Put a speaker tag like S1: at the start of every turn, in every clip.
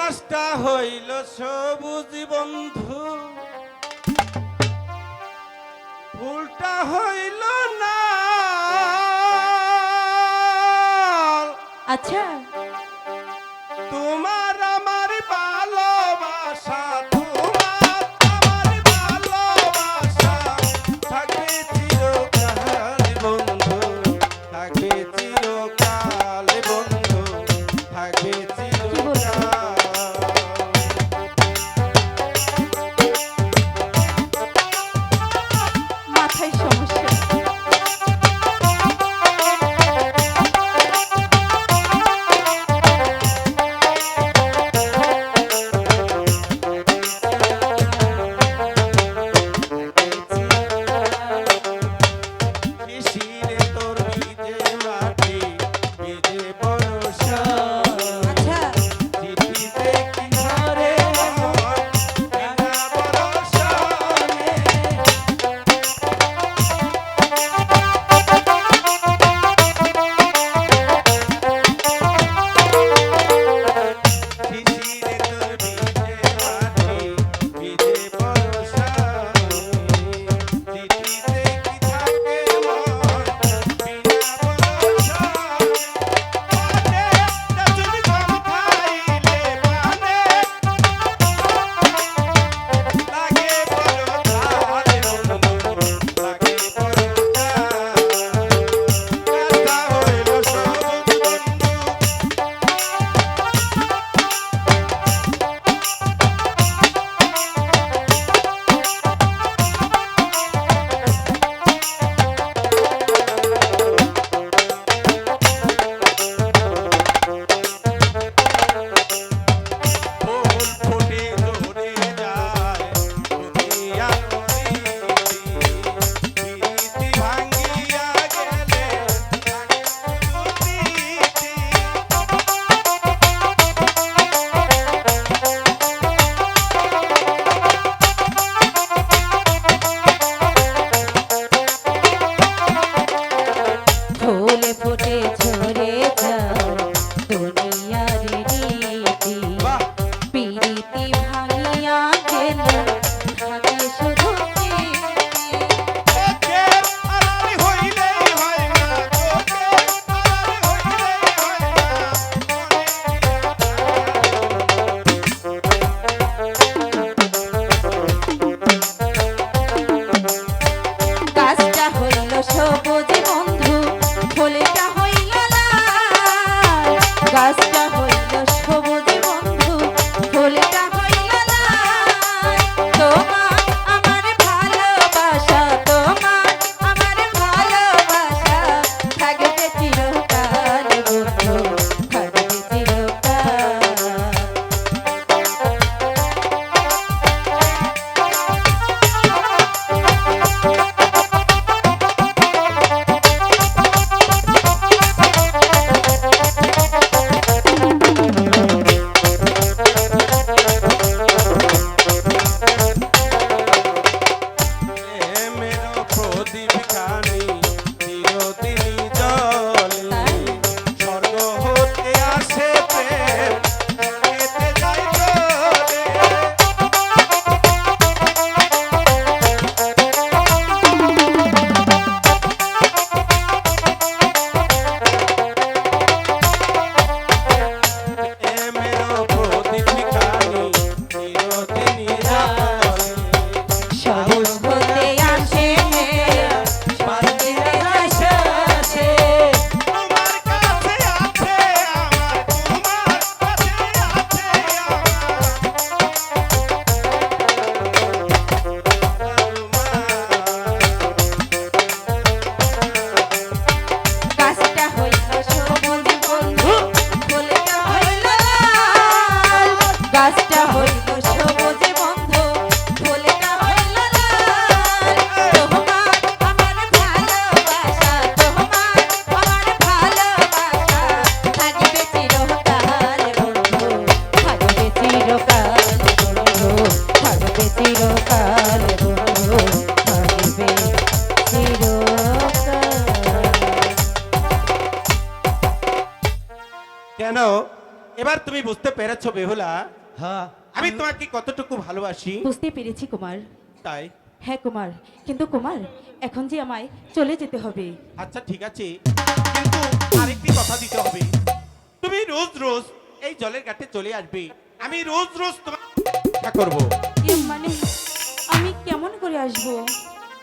S1: গাছটা হইল সবুজ বন্ধু, ফুলটা হইল না।
S2: আচ্ছা,
S1: তোমার আমার ভালোবাসা, তোমার আমার ভালোবাসা থাকবে চিরকাল বন্ধু, থাকবে চিরকাল বন্ধু, থাকবে চিরকাল।
S2: মাথায় সমস্যা।
S1: শিশিরে তোর ভিজে মাটি, ভিজে বর্ষা,
S2: আচ্ছা,
S1: চিঠিতে কি ধরে মন, বিনা ভরসা। শিশিরে তোর ভিজে মাটি, ভিজে বর্ষা, চিঠিতে কি থাকে মন, বিনা ভরসা। পানে রজনী গম খাইলে পানে লাগে বড় ঝাল বন্ধু, লাগে বড় ঝাল। গাছটা হইল সবুজ বন্ধু, ফুল ফুটে ঝরে যায় দুনিয়ার রীতি, রীতি ভাঙ্গিয়া গেলে লাগে প্রীতি।
S2: ফুলে ফুটে ঝরে যাও দুনিয়ার রীতি,
S1: বাহ!
S2: পিরিতি ভাঙিয়া গেল থাকে শুধু স্মৃতি।
S1: ওকে আড়াল হইলেই হয় না, ওকে আড়াল হইলেই হয় না,
S2: গাছটা হইল সবুজ বন্ধু, ফুলটা হইল লাল। গাছটা হইল সবুজ বন্ধু, ফুলটা হইল লাল। তোমার আমার ভালোবাসা, তোমার আমার ভালোবাসা থাকবে চিরকাল বন্ধু, থাকবে চিরকাল।
S1: প্রেমের প্রদীপ খানি চিরদিনই জ্বলে, স্বর্গ হতে আসে প্রেম, যেতে যায় চলে। প্রেমের প্রদীপ খানি চিরদিনই জ্বলে,
S2: সবুজ হতে আসে পাখিতে আসে আসে।
S1: তোমার কাছে আছে আমার, তোমার কাছে আছে
S2: গাছটা হইল সবুজ বন্ধু, ফুলটা হইল লাল। গাছটা হইল সবুজ বন্ধু, ফুলটা হইল লাল। তোমার আমার ভালোবাসা, তোমার আমার ভালোবাসা থাকবে চিরকাল বন্ধু, থাকবে চিরকাল বন্ধু, থাকবে চিরকাল বন্ধু, থাকবে চিরকাল।
S1: কেন এবার তুমি বুঝতে পেরেছো বেহুলা
S3: হ্যাঁ
S1: আমি তোমাকে কতটুকু ভালোবাসি?
S2: বুঝতে পেরেছি কুমার।
S1: তাই
S2: হ্যাঁ কুমার, কিন্তু কুমার এখন যে আমায় চলে যেতে হবে।
S1: আচ্ছা ঠিক আছে, কিন্তু আরেকটি কথা দিতে হবে। তুমি রোজ রোজ এই জলের ঘাটে চলে আসবে, আমি রোজ রোজ তোমার দেখা করব।
S2: এর মানে আমি কেমন করে আসবো?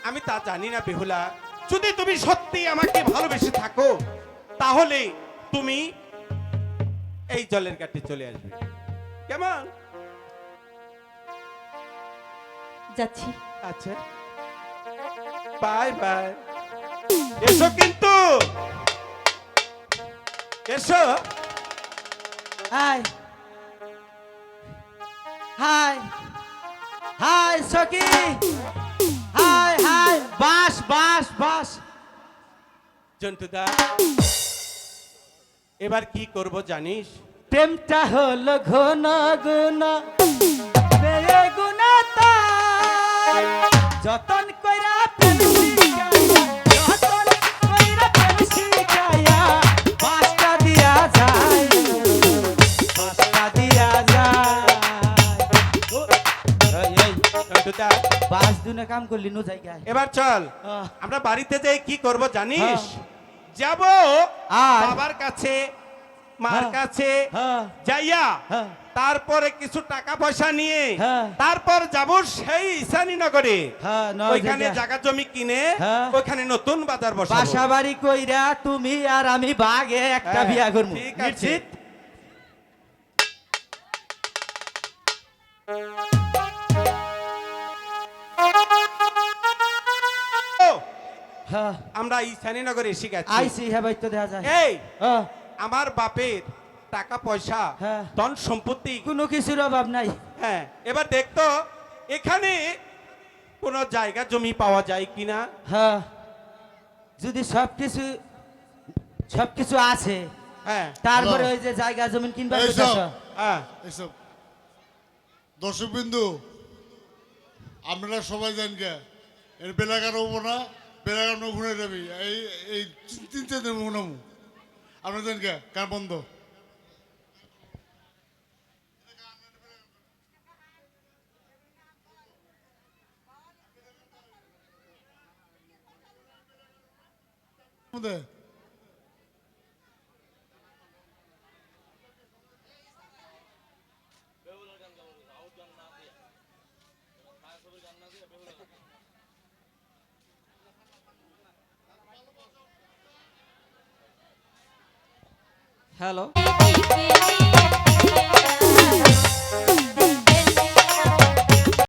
S1: আমি তা জানি না বেহুলা, যদি তুমি সত্যি আমাকে ভালোবেসে থাকো তাহলে তুমি এই জলের ঘাটে চলে আসবে, কেমন?
S2: যাচ্ছি।
S1: আচ্ছা বাই বাই, এসো কিন্তু, এসো।
S3: হাই হাই হাই সখী, হাই হাই বাস বাস বাস।
S1: জন্টুদা এবার কি করব জানিস?
S3: প্রেমটা হলো ঘন গুণ বেয়ে গুণ তাই, যতন কইরা প্রেম শিখাইয়া, যতন কইরা প্রেম শিখাইয়া, পাঁচটা দিয়া যায়, পাঁচটা দিয়া যায়। এই
S1: জন্টুদা
S3: বাস দুনে কাম করলি নো জায়গায়।
S1: এবার চল
S3: আহ।
S1: আমরা বাড়িতে যাই, কি করব জানিস? যাব
S3: আর?
S1: বাবার কাছে মার
S3: হ্যাঁ।
S1: কাছে
S3: হ্যাঁ।
S1: যাইয়া
S3: হ্যাঁ।
S1: তারপরে কিছু টাকা পয়সা নিয়ে
S3: হ্যাঁ।
S1: তারপর যাব সেই ঈশানীনগরে,
S3: হ্যাঁ, নয়
S1: ওইখানে
S3: জায়গা।
S1: জায়গা জমি কিনে
S3: হ্যাঁ।
S1: ওইখানে নতুন বাজার বসাবো।
S3: বাসা বাড়ি কইরা তুমি আর আমি বাগে একটা
S1: হ্যাঁ,
S3: বিয়া করবো।
S1: ঠিক আছে।
S3: নিশ্চিত?
S1: ও,
S3: হ্যাঁ
S1: আমরা ঈশানীনগরে এসে গেছি।
S3: আইসি হ্যাঁ ভাই তো দেখা যায়।
S1: এই
S3: হ্যাঁ,
S1: আমার বাপের টাকা পয়সা
S3: হ্যাঁ।
S1: ধন সম্পত্তি,
S3: কোনো কিছুর অভাব নাই।
S1: হ্যাঁ এবার দেখতো এখানে কোনো জায়গা জমি পাওয়া যায় কিনা।
S3: হ্যাঁ, যদি সবকিছু আছে
S1: হ্যাঁ
S3: তারপরে
S4: হ্যালো।
S3: ওই যে জায়গা জমিন কিনবার
S4: এই
S3: কথা।
S4: সব।
S1: হ্যাঁ
S4: এসব দর্শকবিন্দু আপনারা সবাই জান কে এর বেলাগার হবো না, বেলাগার ঘুরে যাবি এই এই তিন চার দিন ঘুরামু আপনারা জান কে কার বন্ধ।
S3: হ্যালো।
S2: এই